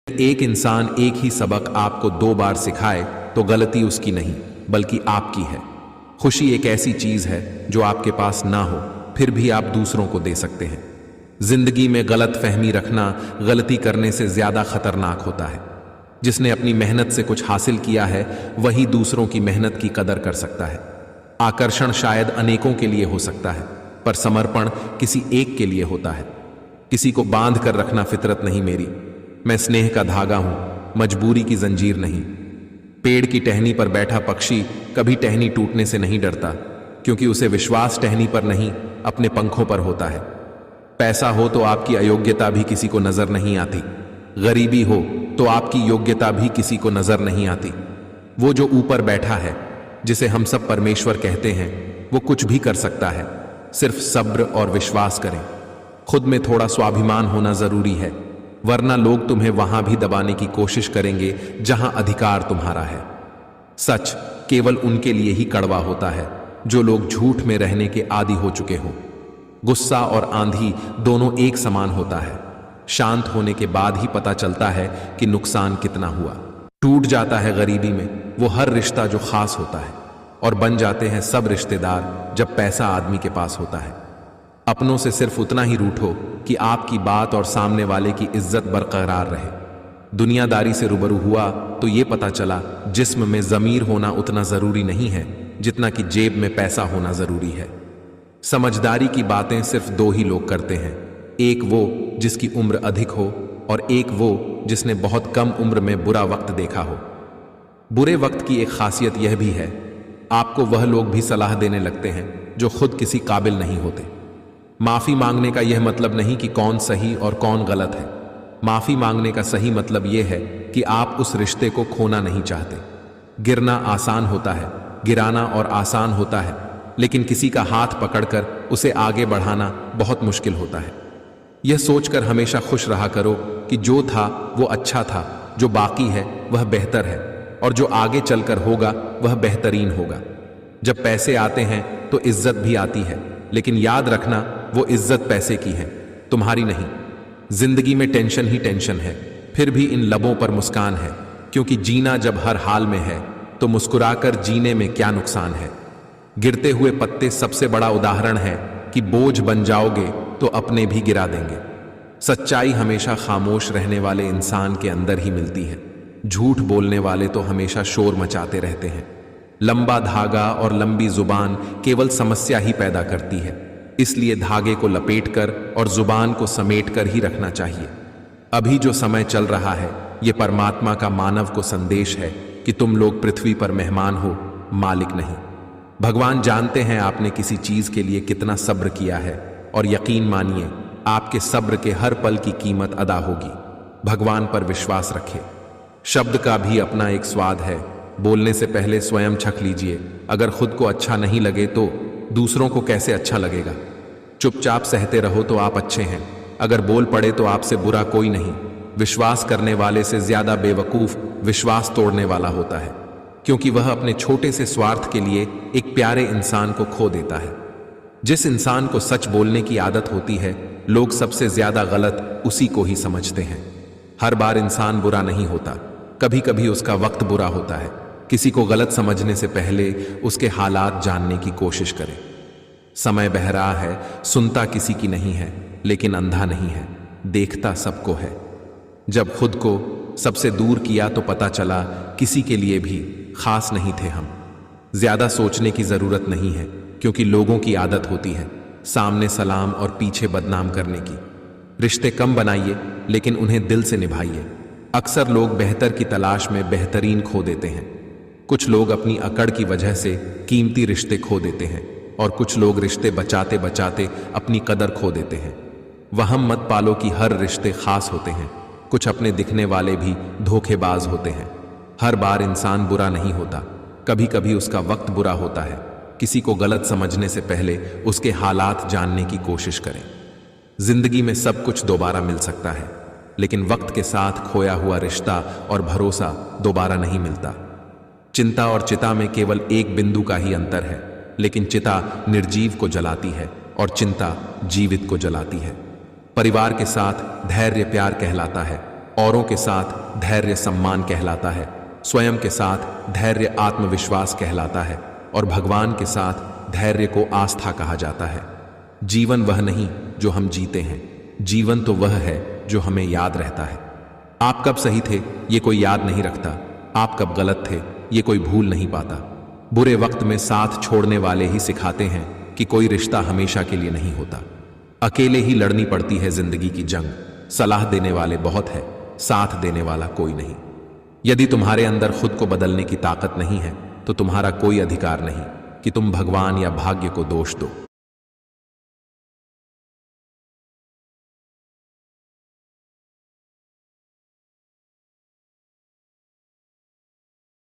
एक इंसान एक ही सबक आपको 2 बार सिखाए तो गलती उसकी नहीं बल्कि आपकी है। खुशी एक ऐसी चीज है जो आपके पास ना हो फिर भी आप दूसरों को दे सकते हैं। जिंदगी में गलत फहमी रखना गलती करने से ज्यादा खतरनाक होता है। जिसने अपनी मेहनत से कुछ हासिल किया है वही दूसरों की मेहनत की कदर कर सकता है। आकर्षण शायद अनेकों के लिए हो सकता है पर समर्पण किसी एक के लिए होता है। किसी को बांध कर रखना फितरत नहीं मेरी, मैं स्नेह का धागा हूं, मजबूरी की जंजीर नहीं। पेड़ की टहनी पर बैठा पक्षी कभी टहनी टूटने से नहीं डरता क्योंकि उसे विश्वास टहनी पर नहीं अपने पंखों पर होता है। पैसा हो तो आपकी अयोग्यता भी किसी को नजर नहीं आती, गरीबी हो तो आपकी योग्यता भी किसी को नजर नहीं आती। वो जो ऊपर बैठा है जिसे हम सब परमेश्वर कहते हैं वो कुछ भी कर सकता है, सिर्फ सब्र और विश्वास करें। खुद में थोड़ा स्वाभिमान होना जरूरी है वरना लोग तुम्हें वहां भी दबाने की कोशिश करेंगे जहां अधिकार तुम्हारा है। सच केवल उनके लिए ही कड़वा होता है जो लोग झूठ में रहने के आदी हो चुके हों। गुस्सा और आंधी दोनों एक समान होता है, शांत होने के बाद ही पता चलता है कि नुकसान कितना हुआ। टूट जाता है गरीबी में वो हर रिश्ता जो खास होता है और बन जाते हैं सब रिश्तेदार जब पैसा आदमी के पास होता है। अपनों से सिर्फ उतना ही रूठो कि आपकी बात और सामने वाले की इज्जत बरकरार रहे। दुनियादारी से रूबरू हुआ तो ये पता चला जिस्म में ज़मीर होना उतना ज़रूरी नहीं है जितना कि जेब में पैसा होना ज़रूरी है। समझदारी की बातें सिर्फ 2 ही लोग करते हैं, एक वो जिसकी उम्र अधिक हो और एक वो जिसने बहुत कम उम्र में बुरा वक्त देखा हो। बुरे वक्त की एक खासियत यह भी है, आपको वह लोग भी सलाह देने लगते हैं जो खुद किसी काबिल नहीं होते। माफी मांगने का यह मतलब नहीं कि कौन सही और कौन गलत है। माफी मांगने का सही मतलब यह है कि आप उस रिश्ते को खोना नहीं चाहते। गिरना आसान होता है, गिराना और आसान होता है, लेकिन किसी का हाथ पकड़कर उसे आगे बढ़ाना बहुत मुश्किल होता है। यह सोचकर हमेशा खुश रहा करो कि जो था वो अच्छा था, जो बाकी है वह बेहतर है और जो आगे चलकर होगा वह बेहतरीन होगा। जब पैसे आते हैं तो इज्जत भी आती है, लेकिन याद रखना वो इज्जत पैसे की है, तुम्हारी नहीं। जिंदगी में टेंशन ही टेंशन है, फिर भी इन लबों पर मुस्कान है क्योंकि जीना जब हर हाल में है तो मुस्कुराकर जीने में क्या नुकसान है। गिरते हुए पत्ते सबसे बड़ा उदाहरण है कि बोझ बन जाओगे तो अपने भी गिरा देंगे। सच्चाई हमेशा खामोश रहने वाले इंसान के अंदर ही मिलती है, झूठ बोलने वाले तो हमेशा शोर मचाते रहते हैं। लंबा धागा और लंबी जुबान केवल समस्या ही पैदा करती है, इसलिए धागे को लपेटकर और जुबान को समेटकर ही रखना चाहिए। अभी जो समय चल रहा है ये परमात्मा का मानव को संदेश है कि तुम लोग पृथ्वी पर मेहमान हो, मालिक नहीं। भगवान जानते हैं आपने किसी चीज के लिए कितना सब्र किया है और यकीन मानिए आपके सब्र के हर पल की कीमत अदा होगी। भगवान पर विश्वास रखें। शब्द का भी अपना एक स्वाद है, बोलने से पहले स्वयं छक लीजिए। अगर खुद को अच्छा नहीं लगे तो दूसरों को कैसे अच्छा लगेगा। चुपचाप सहते रहो तो आप अच्छे हैं, अगर बोल पड़े तो आपसे बुरा कोई नहीं। विश्वास करने वाले से ज्यादा बेवकूफ विश्वास तोड़ने वाला होता है, क्योंकि वह अपने छोटे से स्वार्थ के लिए एक प्यारे इंसान को खो देता है। जिस इंसान को सच बोलने की आदत होती है लोग सबसे ज्यादा गलत उसी को ही समझते हैं। हर बार इंसान बुरा नहीं होता, कभी कभी उसका वक्त बुरा होता है। किसी को गलत समझने से पहले उसके हालात जानने की कोशिश करें। समय बह रहा है, सुनता किसी की नहीं है, लेकिन अंधा नहीं है, देखता सबको है। जब खुद को सबसे दूर किया तो पता चला किसी के लिए भी खास नहीं थे हम। ज्यादा सोचने की जरूरत नहीं है, क्योंकि लोगों की आदत होती है सामने सलाम और पीछे बदनाम करने की। रिश्ते कम बनाइए लेकिन उन्हें दिल से निभाइए। अक्सर लोग बेहतर की तलाश में बेहतरीन खो देते हैं। कुछ लोग अपनी अकड़ की वजह से कीमती रिश्ते खो देते हैं और कुछ लोग रिश्ते बचाते बचाते अपनी कदर खो देते हैं। वहम मत पालो कि हर रिश्ते खास होते हैं, कुछ अपने दिखने वाले भी धोखेबाज होते हैं। हर बार इंसान बुरा नहीं होता, कभी कभी उसका वक्त बुरा होता है। किसी को गलत समझने से पहले उसके हालात जानने की कोशिश करें। जिंदगी में सब कुछ दोबारा मिल सकता है, लेकिन वक्त के साथ खोया हुआ रिश्ता और भरोसा दोबारा नहीं मिलता। चिंता और चिता में केवल एक बिंदु का ही अंतर है, लेकिन चिता निर्जीव को जलाती है और चिंता जीवित को जलाती है। परिवार के साथ धैर्य प्यार कहलाता है, औरों के साथ धैर्य सम्मान कहलाता है, स्वयं के साथ धैर्य आत्मविश्वास कहलाता है और भगवान के साथ धैर्य को आस्था कहा जाता है। जीवन वह नहीं जो हम जीते हैं, जीवन तो वह है जो हमें याद रहता है। आप कब सही थे ये कोई याद नहीं रखता, आप कब गलत थे ये कोई भूल नहीं पाता। बुरे वक्त में साथ छोड़ने वाले ही सिखाते हैं कि कोई रिश्ता हमेशा के लिए नहीं होता। अकेले ही लड़नी पड़ती है जिंदगी की जंग, सलाह देने वाले बहुत है, साथ देने वाला कोई नहीं। यदि तुम्हारे अंदर खुद को बदलने की ताकत नहीं है तो तुम्हारा कोई अधिकार नहीं कि तुम भगवान या भाग्य को दोष दो।